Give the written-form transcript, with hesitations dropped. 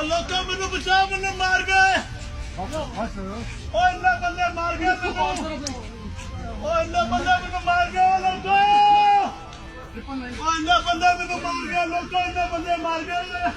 मर गया मैनू बचाओ मैनू मार गए बंदे मार गए बंदे मैनू मार गए लोगो बंदे मैनू मार गए लोगो बंदे मार गए